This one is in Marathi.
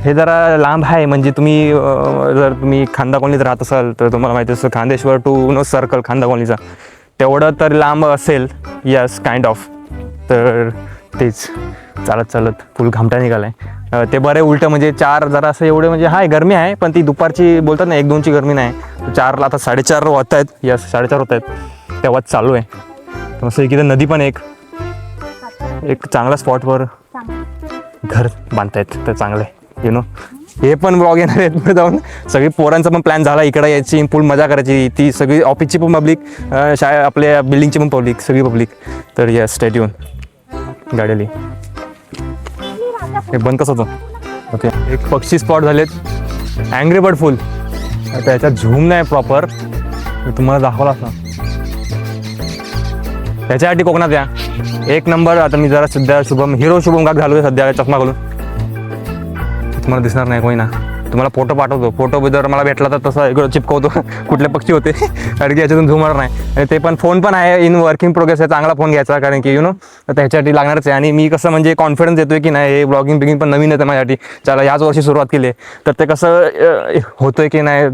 हे जरा लांब आहे, म्हणजे तुम्ही जर तुम्ही खांदा कॉलनीत राहत असाल तर तुम्हाला माहिती असतं खांदेश्वर टू सर्कल खांदा कॉलनीचा तेवढं तर लांब असेल. Yes kind of. तर तेच चालत चालत फुल घामटा निघाला आहे. ते बरे उलटं म्हणजे 4 जरा असं एवढे म्हणजे हाय गरमी आहे, पण ती दुपारची बोलतात ना 1-2ची गरमी नाही. 4ला आता 4:30 होत आहेत. यस 4:30 होत आहेत तेव्हाच चालू आहे. तर मस्त इकडे नदी पण एक चांगला स्पॉटवर घर बांधतायत तर चांगलं आहे. हे पण ब्लॉग येणार आहेत पुढे जाऊन. सगळी पोरांचा पण प्लॅन झाला इकडे यायची फुल मजा करायची. ती सगळी ऑफिसची पण पब्लिक, आपल्या बिल्डिंगची पण पब्लिक, सगळी पब्लिक. तर यस स्टे ट्यून. गाडीली हे बंद कसं होतं. ओके एक पक्षी स्पॉट झालेत. अँग्री बर्ड फुल. आता याच्यात झूम नाही प्रॉपर, मी तुम्हाला दाखवला ना त्याच्यासाठी कोकणात या एक नंबर. आता मी जरा सध्या शुभम गाग झालो सध्या चष्मा घालून. तुम्हाला दिसणार नाही कोणी ना. तुम्हाला फोटो पाठवतो. फोटो जर मला भेटला तर तसं इकडं चिपकवतो कुठले पक्षी होते कारण की याच्यातून झुमणार नाही. आणि ते पण फोन पण आहे इन वर्किंग प्रोग्रेस आहे. चांगला फोन घ्यायचा कारण की त्याच्यासाठी लागणारच आहे. आणि मी कसं म्हणजे कॉन्फिडन्स देतोय की नाही हे ब्लॉगिंग बिगिंग पण नवीन येतं माझ्यासाठी. चला याच वर्षी सुरुवात केली तर ते कसं होतंय की नाही